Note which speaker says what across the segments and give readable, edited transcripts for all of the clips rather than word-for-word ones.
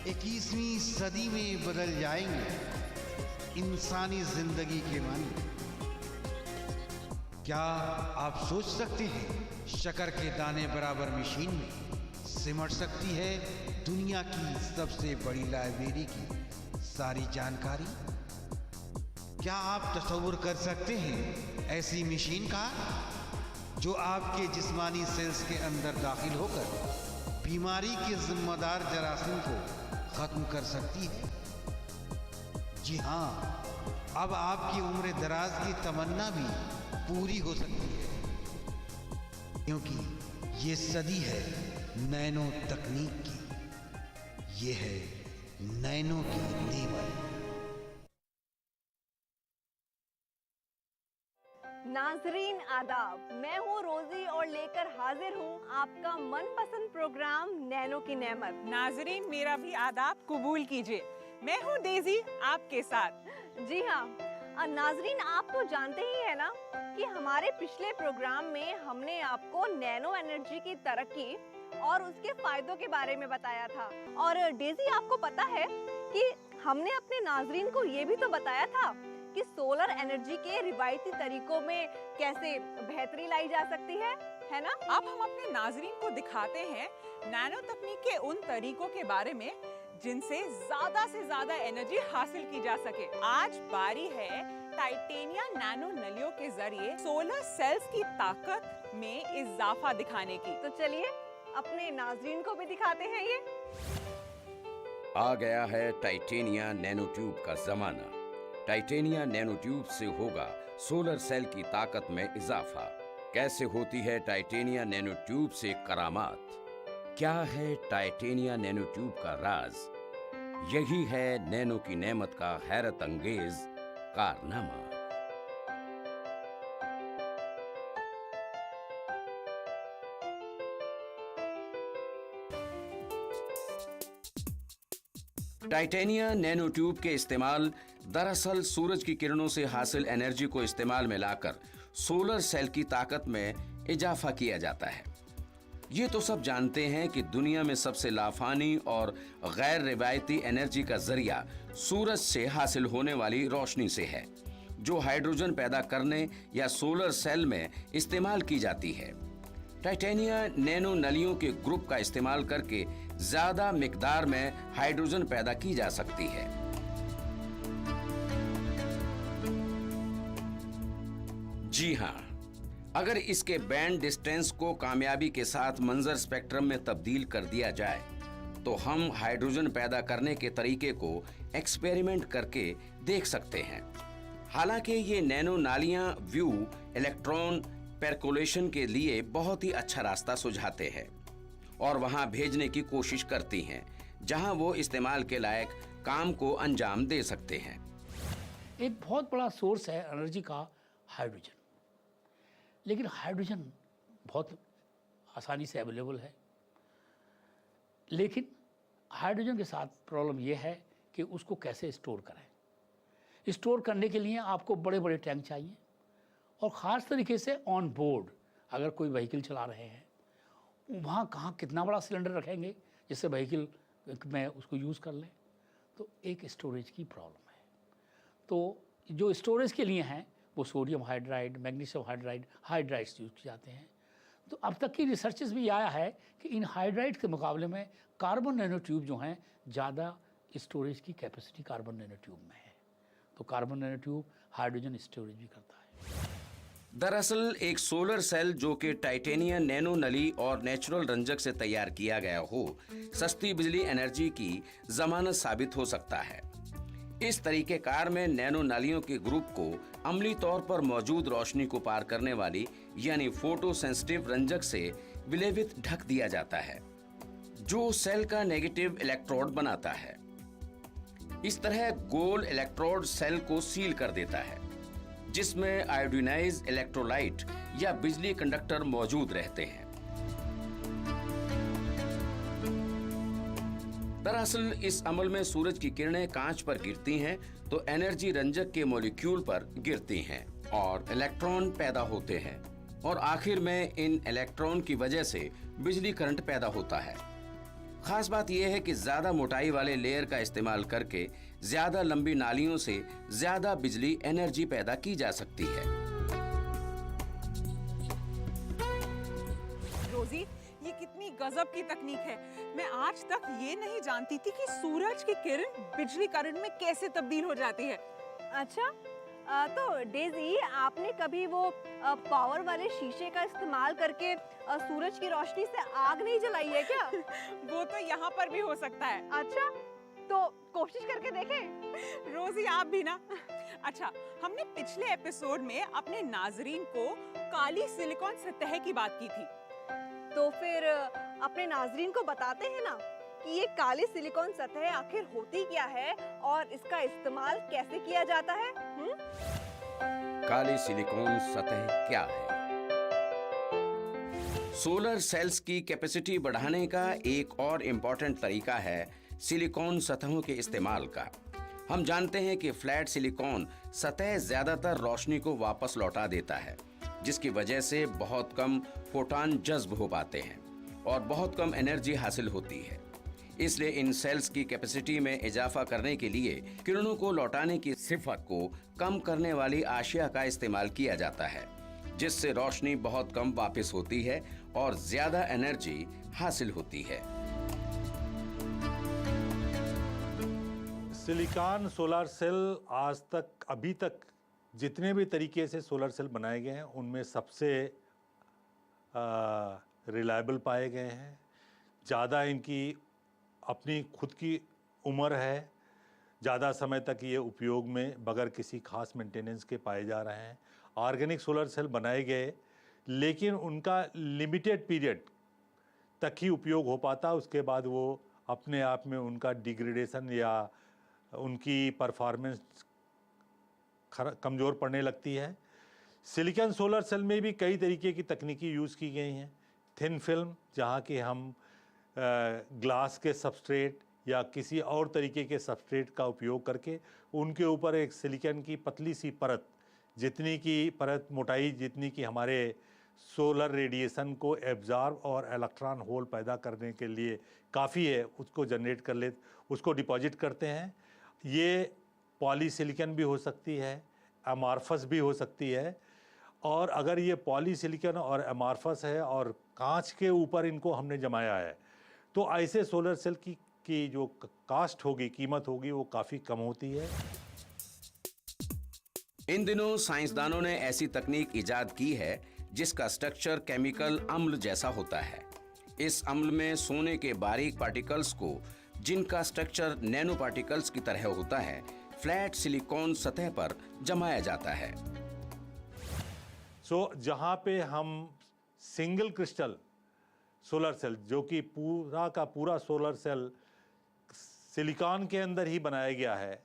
Speaker 1: 21वीं सदी में बदल जाएंगे इंसानी जिंदगी के मानी। क्या आप सोच सकते हैं शक्कर के दाने बराबर मशीन में सिमट सकती है दुनिया की सबसे बड़ी लाइब्रेरी की सारी जानकारी? क्या आप तसव्वुर कर सकते हैं ऐसी मशीन का जो आपके जिस्मानी सेल्स के अंदर दाखिल होकर बीमारी के जिम्मेदार जरासीम को खत्म कर सकती है? जी हाँ, अब आपकी उम्र दराज की तमन्ना भी पूरी हो सकती है, क्योंकि ये सदी है नैनो तकनीक की। ये है नैनो की नेमत।
Speaker 2: नाजरीन आदाब, मैं हूँ रोजी और लेकर हाजिर हूँ आपका मनपसंद प्रोग्राम नैनो की नेमत।
Speaker 3: नाजरीन मेरा भी आदाब कबूल कीजिए, मैं हूँ डेजी आपके साथ।
Speaker 2: जी हाँ नाजरीन, आप तो जानते ही है ना कि हमारे पिछले प्रोग्राम में हमने आपको नैनो एनर्जी की तरक्की और उसके फायदों के बारे में बताया था। और डेजी, आपको पता है कि हमने अपने नाजरीन को ये भी तो बताया था कि सोलर एनर्जी के रिवायती तरीकों में कैसे बेहतरी लाई जा सकती है ना?
Speaker 3: अब हम अपने नाजरीन को दिखाते हैं नैनो तकनीक के उन तरीकों के बारे में जिनसे ज्यादा से ज्यादा एनर्जी हासिल की जा सके। आज बारी है टाइटेनिया नैनो नलियों के जरिए सोलर सेल्स की ताकत में इजाफा दिखाने की।
Speaker 2: तो चलिए अपने नाजरीन को भी दिखाते हैं। ये
Speaker 4: आ गया है टाइटेनिया नैनो ट्यूब का जमाना। टाइटेनिया नैनो ट्यूब से होगा सोलर सेल की ताकत में इजाफा। कैसे होती है टाइटेनिया नैनो ट्यूब से करामात? क्या है टाइटेनिया नैनो ट्यूब का राज? यही है नैनो की नेमत का हैरत अंगेज कारनामा। टाइटेनिया नैनो ट्यूब के इस्तेमाल दरअसल सूरज की किरणों से हासिल एनर्जी को इस्तेमाल में लाकर सोलर सेल की ताकत में इजाफा किया जाता है। ये तो सब जानते हैं कि दुनिया में सबसे लाफानी और गैर रिवायती एनर्जी का जरिया सूरज से हासिल होने वाली रोशनी से है, जो हाइड्रोजन पैदा करने या सोलर सेल में इस्तेमाल की जाती है। टाइटेनिया नैनो नलियों के ग्रुप का इस्तेमाल करके ज्यादा मिकदार में हाइड्रोजन पैदा की जा सकती है। जी हाँ, अगर इसके बैंड डिस्टेंस को कामयाबी के साथ मंजर स्पेक्ट्रम में तब्दील कर दिया जाए तो हम हाइड्रोजन पैदा करने के तरीके को एक्सपेरिमेंट करके देख सकते हैं। हालांकि ये नैनो नालियां व्यू इलेक्ट्रॉन पेरकोलेशन के लिए बहुत ही अच्छा रास्ता सुझाते हैं और वहां भेजने की कोशिश करती हैं जहां वो इस्तेमाल के लायक काम को अंजाम दे सकते हैं।
Speaker 5: एक बहुत बड़ा सोर्स है एनर्जी का हाइड्रोजन, लेकिन हाइड्रोजन बहुत आसानी से अवेलेबल है, लेकिन हाइड्रोजन के साथ प्रॉब्लम यह है कि उसको कैसे स्टोर करें। स्टोर करने के लिए आपको बड़े बड़े टैंक चाहिए और ख़ास तरीके से ऑन बोर्ड अगर कोई व्हीकल चला रहे हैं वहाँ कहाँ कितना बड़ा सिलेंडर रखेंगे जिससे व्हीकल में उसको यूज़ कर लें, तो एक स्टोरेज की प्रॉब्लम है। तो जो स्टोरेज के लिए हैं वो sodium hydride, magnesium hydride, hydrides use किए जाते हैं। तो अब तक की रिसर्चेस भी आया है कि इन हाइड्राइड के मुकाबले में कार्बन नैनो ट्यूब जो हैं ज़्यादा स्टोरेज की कैपेसिटी कार्बन नैनो ट्यूब में है। तो carbon nano tube hydrogen storage भी करता है।
Speaker 4: दरअसल एक सोलर सेल जो कि टाइटेनिया नैनो नली और नेचुरल रंजक से तैयार किया गया हो, सस्ती बिजली एनर्जी की जमानत साबित हो सकता है। इस तरीके कार में नैनो नालियों के ग्रुप को अमली तौर पर मौजूद रोशनी को पार करने वाली यानी फोटो सेंसिटिव रंजक से विलेवित ढक दिया जाता है, जो सेल का नेगेटिव इलेक्ट्रोड बनाता है। इस तरह गोल इलेक्ट्रोड सेल को सील कर देता है, जिसमें आयोडीनाइज्ड इलेक्ट्रोलाइट या बिजली कंडक्टर मौजूद रहते हैं। दरअसल इस अमल में सूरज की किरणें कांच पर गिरती हैं तो एनर्जी रंजक के मॉलिक्यूल पर गिरती हैं और इलेक्ट्रॉन पैदा होते हैं और आखिर में इन इलेक्ट्रॉन की वजह से बिजली करंट पैदा होता है। खास बात यह है कि ज्यादा मोटाई वाले लेयर का इस्तेमाल करके ज्यादा लंबी नालियों से ज्यादा बिजली एनर्जी पैदा की जा सकती है।
Speaker 3: रोजी, ये कितनी गजब की तकनीक है। मैं आज तक ये नहीं जानती थी कि सूरज की किरण बिजली करंट में कैसे तब्दील हो जाती है।
Speaker 2: अच्छा, तो डेजी, आपने कभी वो पावर वाले शीशे का इस्तेमाल करके सूरज की रोशनी से आग नहीं जलाई है क्या?
Speaker 3: वो तो यहाँ पर भी हो सकता है।
Speaker 2: अच्छा, तो कोशिश करके देखें।
Speaker 3: रोजी, आप भी ना। अच्छा, हमने पिछले एपिसोड में अपने नाजरीन को काली सिलिकॉन सतह की बात की थी।
Speaker 2: तो फिर अपने नाजरीन को बताते हैं ना कि ये काली सिलिकॉन सतह आखिर होती क्या है और इसका इस्तेमाल कैसे किया जाता है।
Speaker 4: काली सिलिकॉन सतह क्या है? सोलर सेल्स की कैपेसिटी बढ़ाने का एक और इम्पॉर्टेंट तरीका है सिलिकॉन सतहों के इस्तेमाल का। हम जानते हैं कि फ्लैट सिलिकॉन सतह ज्यादातर रोशनी को वापस लौटा देता है, जिसकी वजह से बहुत कम फोटॉन जज्ब हो पाते हैं और बहुत कम एनर्जी हासिल होती है। इसलिए इन सेल्स की कैपेसिटी में इजाफा करने के लिए किरणों को लौटाने की सिफत को कम करने वाली आशिया का इस्तेमाल किया जाता है, जिससे रोशनी बहुत कम वापस होती है और ज्यादा एनर्जी हासिल होती है।
Speaker 6: सिलिकॉन सोलर सेल आज तक, अभी तक जितने भी तरीके से सोलर सेल बनाए गए हैं उनमें सबसे रिलायबल पाए गए हैं। ज़्यादा इनकी अपनी खुद की उम्र है, ज़्यादा समय तक ये उपयोग में बगैर किसी खास मेंटेनेंस के पाए जा रहे हैं। ऑर्गेनिक सोलर सेल बनाए गए लेकिन उनका लिमिटेड पीरियड तक ही उपयोग हो पाता, उसके बाद वो अपने आप में उनका डिग्रेडेशन या उनकी परफॉर्मेंस कमज़ोर पड़ने लगती है। सिलिकॉन सोलर सेल में भी कई तरीके की तकनीकी यूज़ की गई हैं। थिन फिल्म, जहाँ कि हम ग्लास के सबस्ट्रेट या किसी और तरीके के सबस्ट्रेट का उपयोग करके उनके ऊपर एक सिलिकॉन की पतली सी परत, जितनी की परत मोटाई जितनी कि हमारे सोलर रेडिएशन को एब्जॉर्ब और इलेक्ट्रॉन होल पैदा करने के लिए काफ़ी है, उसको जनरेट कर ले, उसको डिपॉजिट करते हैं। ये पॉलीसिलिकॉन भी हो सकती है, अमॉर्फस भी हो सकती है। और अगर ये पॉलीसिलिकॉन और अमॉर्फस है और कांच के ऊपर इनको हमने जमाया है, तो ऐसे सोलर सेल की जो कास्ट होगी, कीमत होगी, वो काफ़ी कम होती है।
Speaker 4: इन दिनों साइंसदानों ने ऐसी तकनीक इजाद की है जिसका स्ट्रक्चर केमिकल अम्ल जैसा होता है। इस अम्ल में सोने के बारीक पार्टिकल्स को, जिनका स्ट्रक्चर नैनो पार्टिकल्स की तरह होता है, फ्लैट सिलिकॉन सतह पर जमाया जाता है।
Speaker 6: जहाँ पे हम सिंगल क्रिस्टल सोलर सेल, जो कि पूरा का पूरा सोलर सेल सिलिकॉन के अंदर ही बनाया गया है,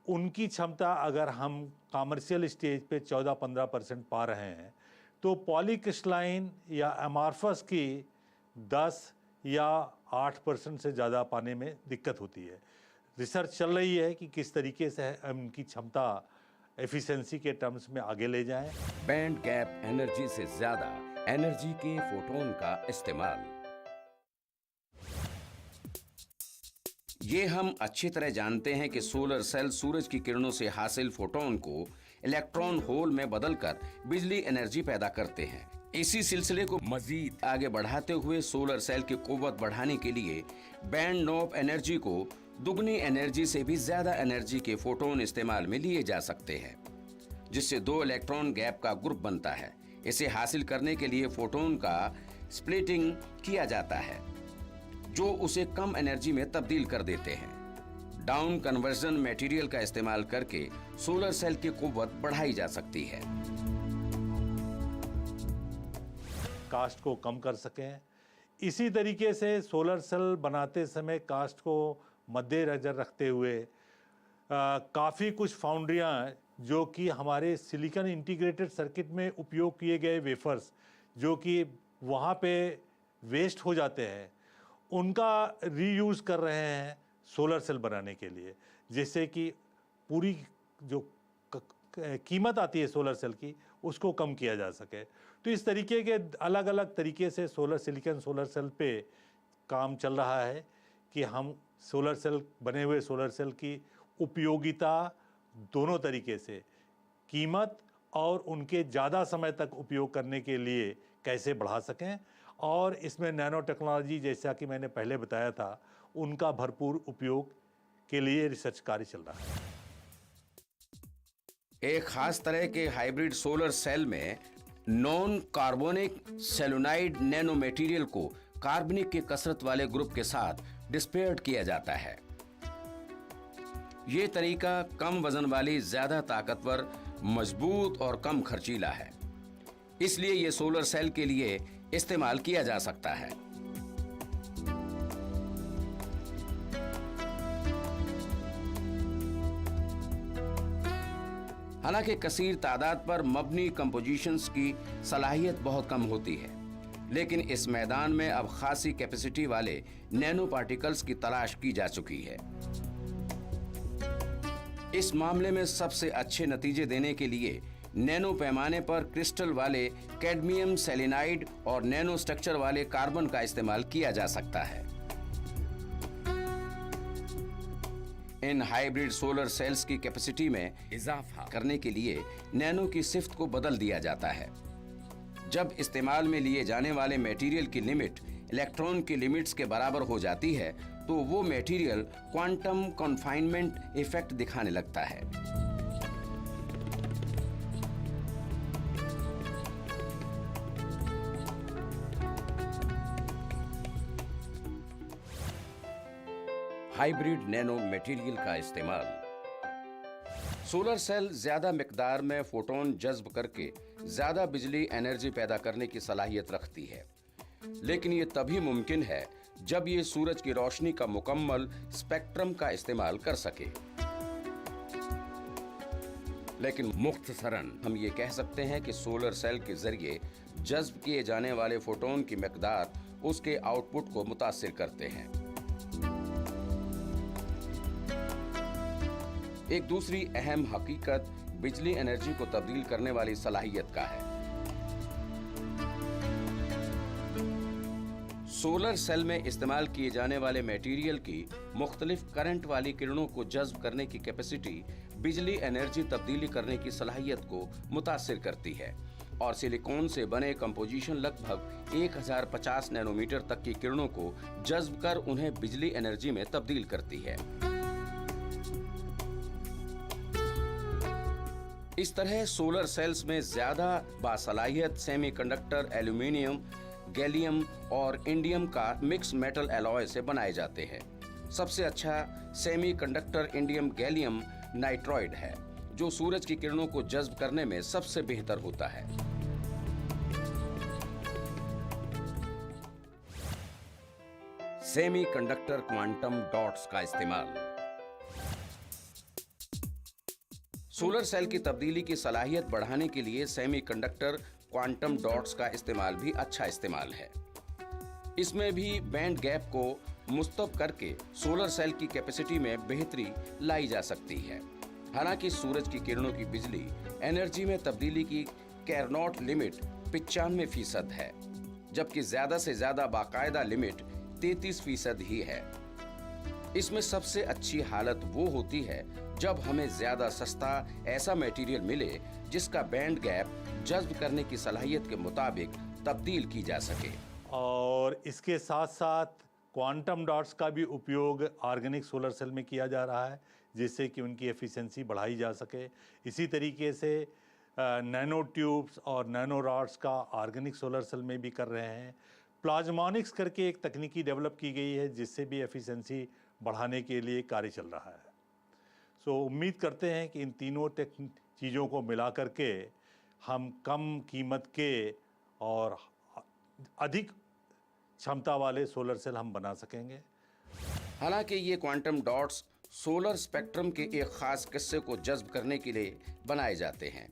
Speaker 6: उनकी क्षमता अगर हम कमर्शियल स्टेज पे 14-15% पा रहे हैं, तो पॉलीक्रिस्टलाइन या अमॉर्फस की 10 या 8% से ज़्यादा पाने में दिक्कत होती है। रिसर्च चल रही है कि किस तरीके से हम उनकी क्षमता एफिशिएंसी के टर्म्स में आगे ले जाएं।
Speaker 4: बैंड गैप एनर्जी से ज्यादा एनर्जी के फोटोन का इस्तेमाल। ये हम अच्छी तरह जानते हैं कि सोलर सेल सूरज की किरणों से हासिल फोटोन को इलेक्ट्रॉन होल में बदलकर बिजली एनर्जी पैदा करते हैं। इसी सिलसिले को मजीद आगे बढ़ाते हुए सोलर सेल की कुव्वत बढ़ाने के लिए बैंड ऑफ एनर्जी को दुगनी एनर्जी से भी ज्यादा एनर्जी के फोटोन इस्तेमाल में लिए जा सकते हैं, जिससे 2 इलेक्ट्रॉन गैप का ग्रुप बनता है। इसे हासिल करने के लिए फोटोन का स्प्लिटिंग किया जाता है, जो उसे कम एनर्जी में तब्दील कर देते हैं। डाउन कन्वर्जन मटेरियल का इस्तेमाल करके सोलर सेल की कुव्वत बढ़ाई जा सकती है।
Speaker 6: कास्ट को कम कर सकें। इसी तरीके से सोलर सेल बनाते समय कास्ट को मद्देनजर रखते हुए काफ़ी कुछ फाउंड्रियाँ, जो कि हमारे सिलिकॉन इंटीग्रेटेड सर्किट में उपयोग किए गए वेफर्स, जो कि वहाँ पे वेस्ट हो जाते हैं, उनका रीयूज़ कर रहे हैं सोलर सेल बनाने के लिए, जिससे कि पूरी जो कीमत आती है सोलर सेल की, उसको कम किया जा सके। तो इस तरीके के अलग अलग तरीके से सिलिकॉन सोलर सेल पे काम चल रहा है कि हम सोलर सेल, बने हुए सोलर सेल की उपयोगिता दोनों तरीके से, कीमत और उनके ज़्यादा समय तक उपयोग करने के लिए कैसे बढ़ा सकें, और इसमें नैनो टेक्नोलॉजी, जैसा कि मैंने पहले बताया था, उनका भरपूर उपयोग के लिए रिसर्च कार्य चल रहा है।
Speaker 4: एक खास तरह के हाइब्रिड सोलर सेल में नॉन कार्बोनिक सेलुनाइड नैनो मटेरियल को कार्बनिक के कसरत वाले ग्रुप के साथ डिस्पेयर्ड किया जाता है। ये तरीका कम वजन वाली, ज्यादा ताकतवर, मजबूत और कम खर्चीला है, इसलिए ये सोलर सेल के लिए इस्तेमाल किया जा सकता है। हालांकि कसीर तादाद पर मबनी कंपोजिशंस की सलाहियत बहुत कम होती है, लेकिन इस मैदान में अब खासी कैपेसिटी वाले नैनो पार्टिकल्स की तलाश की जा चुकी है। इस मामले में सबसे अच्छे नतीजे देने के लिए नैनो पैमाने पर क्रिस्टल वाले कैडमियम सेलेनाइड और नैनो स्ट्रक्चर वाले कार्बन का इस्तेमाल किया जा सकता है। इन हाइब्रिड सोलर सेल्स की कैपेसिटी में इजाफा करने के लिए नैनो की सिफ्त को बदल दिया जाता है। जब इस्तेमाल में लिए जाने वाले मटेरियल की लिमिट इलेक्ट्रॉन की लिमिट्स के बराबर हो जाती है तो वो मटेरियल क्वांटम कन्फाइनमेंट इफेक्ट दिखाने लगता है। हाइब्रिड नैनो मटेरियल का इस्तेमाल। सोलर सेल ज्यादा मिकदार में फोटोन जज्ब करके ज्यादा बिजली एनर्जी पैदा करने की सलाहियत रखती है, लेकिन ये तभी मुमकिन है जब ये सूरज की रोशनी का मुकम्मल स्पेक्ट्रम का इस्तेमाल कर सके। लेकिन मुख्तसरन हम ये कह सकते हैं कि सोलर सेल के जरिए जज्ब किए जाने वाले फोटोन की मिकदार उसके आउटपुट को मुतासिर करते हैं। एक दूसरी अहम हकीकत बिजली एनर्जी को तब्दील करने वाली सलाहियत का है। सोलर सेल में इस्तेमाल किए जाने वाले मटेरियल की मुख्तलिफ करंट वाली किरणों को जज्ब करने की कैपेसिटी बिजली एनर्जी तब्दीली करने की सलाहियत को मुतासिर करती है, और सिलिकॉन से बने कंपोजिशन लगभग 1050 नैनोमीटर तक की किरणों को जज्ब कर उन्हें बिजली एनर्जी में तब्दील करती है। इस तरह सोलर सेल्स में ज्यादा बासलाहियत सेमीकंडक्टर एल्यूमिनियम, गैलियम और इंडियम का मिक्स मेटल एलॉय से बनाए जाते हैं। सबसे अच्छा सेमीकंडक्टर इंडियम गैलियम नाइट्राइड है, जो सूरज की किरणों को जज्ब करने में सबसे बेहतर होता है। सेमीकंडक्टर क्वांटम डॉट्स का इस्तेमाल। सोलर सेल की तब्दीली की सलाहियत बढ़ाने के लिए सेमीकंडक्टर क्वांटम डॉट्स का इस्तेमाल भी अच्छा इस्तेमाल है। इसमें भी बैंड गैप को मुस्तब करके सोलर सेल की कैपेसिटी में बेहतरी लाई जा सकती है। हालांकि सूरज की किरणों की बिजली एनर्जी में तब्दीली की कैरनॉट लिमिट 95% है, जबकि ज्यादा से ज्यादा बाकायदा लिमिट 33% ही है। इसमें सबसे अच्छी हालत वो होती है जब हमें ज्यादा सस्ता ऐसा मटेरियल मिले जिसका बैंड गैप जज्ब करने की सलाहियत के मुताबिक तब्दील की जा सके।
Speaker 6: और इसके साथ साथ क्वांटम डॉट्स का भी उपयोग ऑर्गेनिक सोलर सेल में किया जा रहा है, जिससे कि उनकी एफिशिएंसी बढ़ाई जा सके। इसी तरीके से नैनो ट्यूब्स और नैनो रॉड्स का ऑर्गेनिक सोलर सेल में भी कर रहे हैं। प्लाज्मोनिक्स करके एक तकनीकी डेवलप की गई है, जिससे भी एफिशिएंसी बढ़ाने के लिए कार्य चल रहा है। उम्मीद करते हैं कि इन तीनों चीज़ों को मिला करके हम कम कीमत के और अधिक क्षमता वाले सोलर सेल हम बना सकेंगे।
Speaker 4: हालांकि ये क्वांटम डॉट्स सोलर स्पेक्ट्रम के एक खास किस्से को जज्ब करने के लिए बनाए जाते हैं।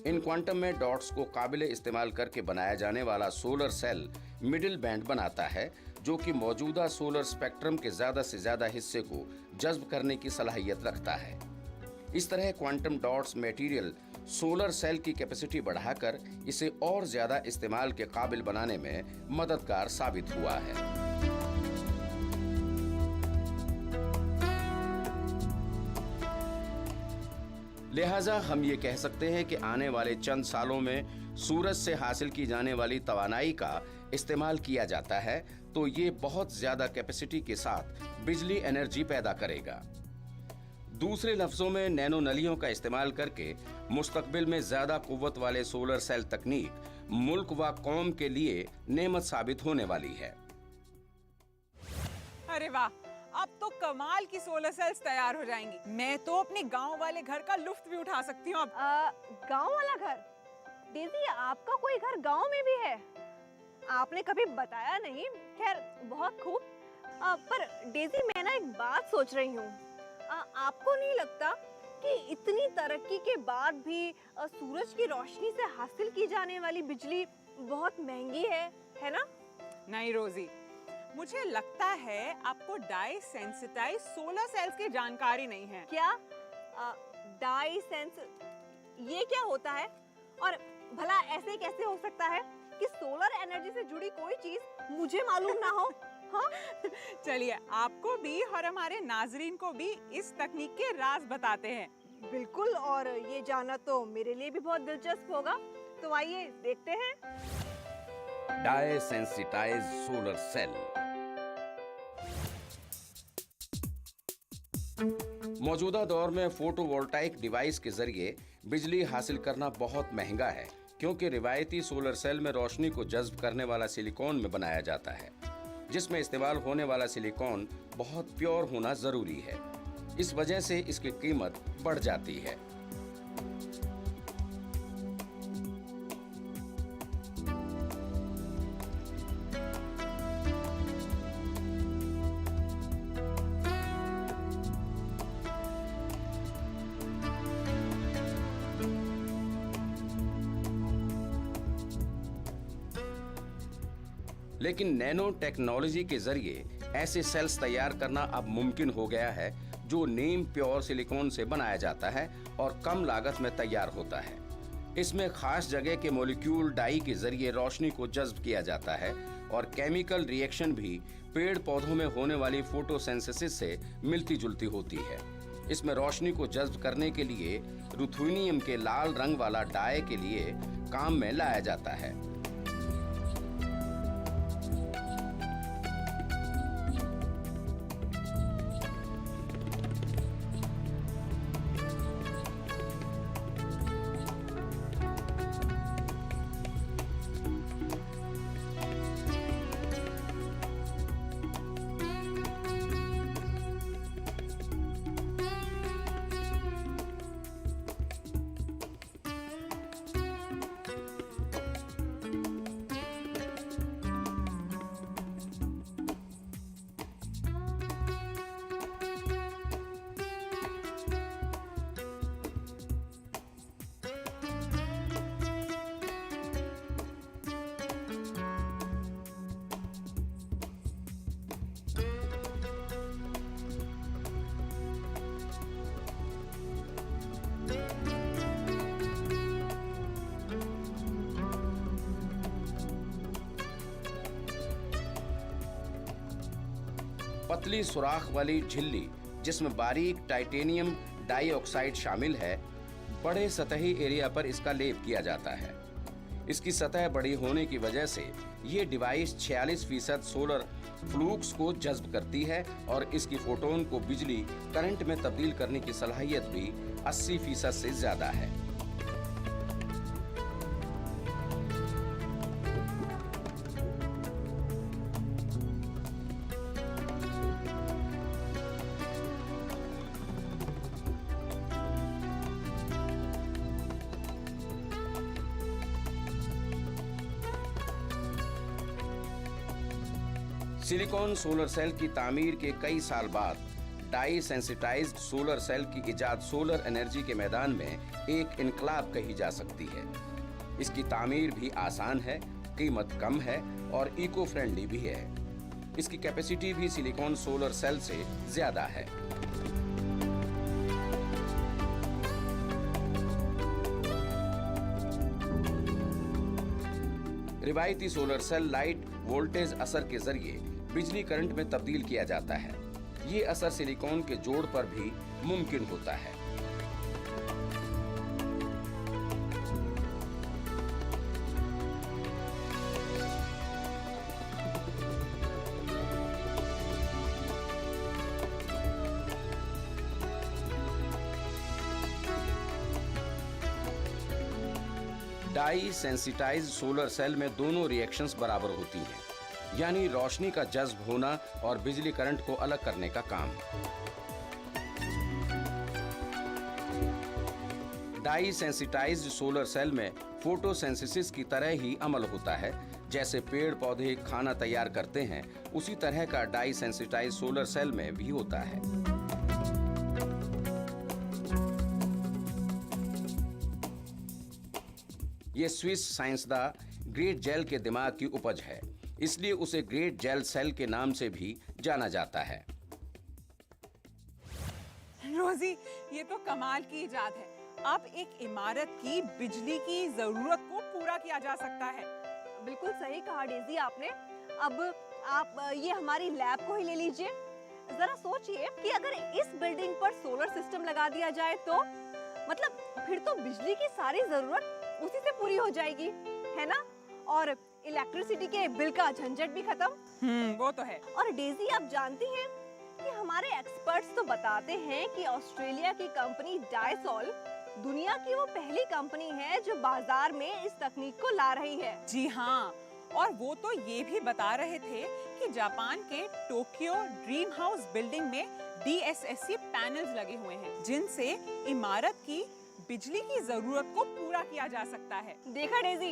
Speaker 4: इन क्वांटम में डॉट्स को काबिल इस्तेमाल करके बनाया जाने वाला सोलर सेल मिडिल बैंड बनाता है, जो कि मौजूदा सोलर स्पेक्ट्रम के ज्यादा से ज्यादा हिस्से को जज्ब करने की सलाहियत रखता है। इस तरह quantum dots material solar cell की कैपेसिटी बढ़ाकर इसे और ज्यादा इस्तेमाल के काबिल बनाने में मददगार साबित हुआ है। लिहाजा हम ये कह सकते हैं कि आने वाले चंद सालों में सूरज से हासिल की जाने वाली तवानाई का इस्तेमाल किया जाता है तो ये बहुत ज्यादा कैपेसिटी के साथ बिजली एनर्जी पैदा करेगा। दूसरे लफ्जों में नैनो नलियों का इस्तेमाल करके मुस्तकबिल में ज्यादा कुव्वत वाले सोलर सेल तकनीक मुल्क व कौम के लिए नेमत साबित होने वाली है।
Speaker 3: अरे वाह, अब तो कमाल की सोलर सेल्स तैयार हो जाएंगी। मैं तो अपने गांव वाले घर का लुत्फ भी उठा सकती हूँ अब।
Speaker 2: गांव वाला घर? डेजी, आपका कोई घर गांव में भी है? आपने कभी बताया नहीं। खैर, बहुत खूब। पर डेजी, मैं ना एक बात सोच रही हूँ। आपको नहीं लगता कि इतनी तरक्की के बाद भी सूरज की रोशनी से हासिल की जाने वाली बिजली बहुत महंगी है ना?
Speaker 3: नहीं रोजी, मुझे लगता है आपको डाई सेंसिटाइज सोलर सेल्स की जानकारी नहीं है।
Speaker 2: क्या? डाई सेंस, ये क्या होता है? और भला ऐसे कैसे हो सकता है कि सोलर एनर्जी से जुड़ी कोई चीज मुझे मालूम ना हो? हाँ?
Speaker 3: चलिए, आपको भी और हमारे नाजरीन को भी इस तकनीक के राज बताते हैं।
Speaker 2: बिल्कुल, और ये जानना तो मेरे लिए भी बहुत दिलचस्प होगा। तो आइए देखते हैं।
Speaker 4: Dye sensitize solar cell. मौजूदा दौर में फोटोवोल्टाइक डिवाइस के जरिए बिजली हासिल करना बहुत महंगा है, क्योंकि रिवायती सोलर सेल में रोशनी को जज्ब करने वाला सिलिकॉन में बनाया जाता है, जिसमें इस्तेमाल होने वाला सिलिकॉन बहुत प्योर होना जरूरी है। इस वजह से इसकी कीमत बढ़ जाती है। लेकिन नैनो टेक्नोलॉजी के जरिए ऐसे सेल्स तैयार करना अब मुमकिन हो गया है जो नीम प्योर सिलिकॉन से बनाया जाता है और कम लागत में तैयार होता है। इसमें खास जगह के मॉलिक्यूल डाई के जरिए रोशनी को जज्ब किया जाता है और केमिकल रिएक्शन भी पेड़ पौधों में होने वाली फोटोसिंथेसिस से मिलती जुलती होती है। इसमें रोशनी को जज्ब करने के लिए रुथेनियम के लाल रंग वाला डाई के लिए काम में लाया जाता है। पतली सुराख वाली झिल्ली, जिसमें बारीक टाइटेनियम डाइऑक्साइड शामिल है, बड़े सतही एरिया पर इसका लेप किया जाता है। इसकी सतह बड़ी होने की वजह से ये डिवाइस 46% सोलर फ्लूक्स को जज्ब करती है और इसकी फोटोन को बिजली करंट में तब्दील करने की सलाहियत भी 80% से ज्यादा है। सिलिकॉन सोलर सेल की तामीर के कई साल बाद डाई सेंसिटाइज्ड सोलर सेल की इजाद सोलर एनर्जी के मैदान में एक इनकलाब कही जा सकती है। इसकी तामीर भी आसान है, कीमत कम है और इको फ्रेंडली भी है। इसकी कैपेसिटी भी सिलिकॉन सोलर सेल से ज्यादा है। रिवायती सोलर सेल लाइट वोल्टेज असर के जरिए बिजली करंट में तब्दील किया जाता है। ये असर सिलिकॉन के जोड़ पर भी मुमकिन होता है। डाई सेंसिटाइज सोलर सेल में दोनों रिएक्शंस बराबर होती हैं, यानी रोशनी का जज्ब होना और बिजली करंट को अलग करने का काम। डाई सेंसिटाइज्ड सोलर सेल में फोटोसिंथेसिस की तरह ही अमल होता है। जैसे पेड़ पौधे खाना तैयार करते हैं, उसी तरह का डाई सेंसिटाइज्ड सोलर सेल में भी होता है। ये स्विस साइंसदान ग्रेट जेल के दिमाग की उपज है, इसलिए उसे ग्रेट जेल सेल के नाम से भी जाना जाता है।
Speaker 3: रोजी, ये तो कमाल की इजाद है। अब एक इमारत की बिजली की जरूरत को पूरा किया जा सकता है।
Speaker 2: बिल्कुल सही कहा डेजी आपने। अब आप ये हमारी लैब को ही ले लीजिए। जरा सोचिए कि अगर इस बिल्डिंग पर सोलर सिस्टम लगा दिया जाए तो मतलब फिर तो बिजली की सारी जरूरत उसी से पूरी हो जाएगी, है ना? और इलेक्ट्रिसिटी के बिल का झंझट भी खत्म।
Speaker 3: वो तो है।
Speaker 2: और डेजी, आप जानती हैं कि हमारे एक्सपर्ट्स तो बताते हैं कि ऑस्ट्रेलिया की कंपनी डायसॉल दुनिया की वो पहली कंपनी है जो बाजार में इस तकनीक को ला रही है।
Speaker 3: जी हाँ, और वो तो ये भी बता रहे थे कि जापान के टोक्यो ड्रीम हाउस बिल्डिंग में DSSC पैनल्स लगे हुए हैं, जिनसे इमारत की बिजली की जरूरत को पूरा किया जा सकता है।
Speaker 2: देखा डेजी,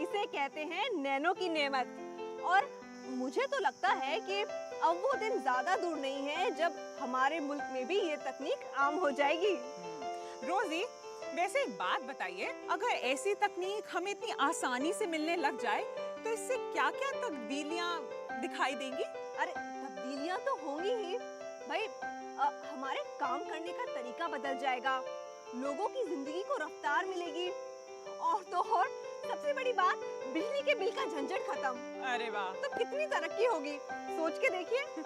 Speaker 2: इसे कहते हैं नैनो की नेमत। और मुझे तो लगता है कि अब वो दिन ज्यादा दूर नहीं है जब हमारे मुल्क में भी ये तकनीक आम हो जाएगी।
Speaker 3: रोजी, वैसे एक बात बताइए, अगर ऐसी तकनीक हमें इतनी आसानी से मिलने लग जाए तो इससे क्या-क्या तब्दीलियां दिखाई देंगी?
Speaker 2: अरे तब्दीलियां तो होंगी ही भाई। हमारे काम करने का तरीका बदल जाएगा, लोगों की जिंदगी को रफ्तार मिलेगी, और तो और सबसे बड़ी बात, बिजली के बिल का झंझट खत्म।
Speaker 3: अरे वाह,
Speaker 2: तो कितनी तरक्की होगी, सोच के देखिए।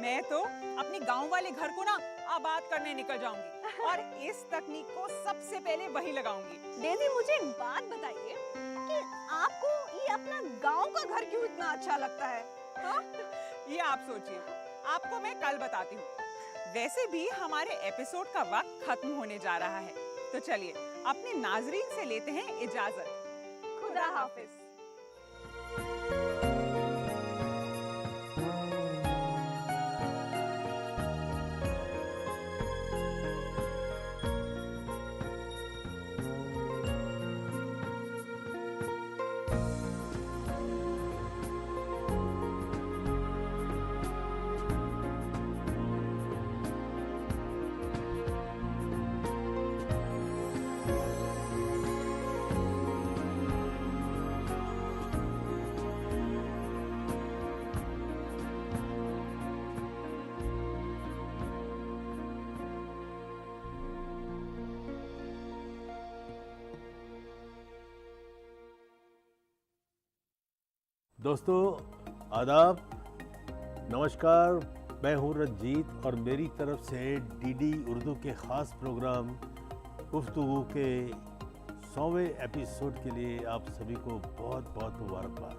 Speaker 3: मैं तो अपने गांव वाले घर को ना आबाद करने निकल जाऊंगी और इस तकनीक को सबसे पहले वही लगाऊंगी।
Speaker 2: डेजी, मुझे एक बात बताइए कि आपको ये अपना गांव का घर क्यों इतना अच्छा लगता है? हाँ?
Speaker 3: ये आप सोचिए, आपको मैं कल बताती हूँ। वैसे भी हमारे एपिसोड का वक्त खत्म होने जा रहा है, तो चलिए अपने नाजरीन से लेते हैं इजाजत। खुदा हाफिज।
Speaker 6: दोस्तों आदाब, नमस्कार। मैं हूं रंजीत और मेरी तरफ से डीडी उर्दू के ख़ास प्रोग्राम गुफ्तगू के 100वें एपिसोड के लिए आप सभी को बहुत बहुत मुबारकबाद।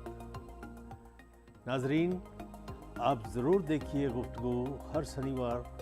Speaker 6: नाजरीन, आप ज़रूर देखिए गुफ्तगू हर शनिवार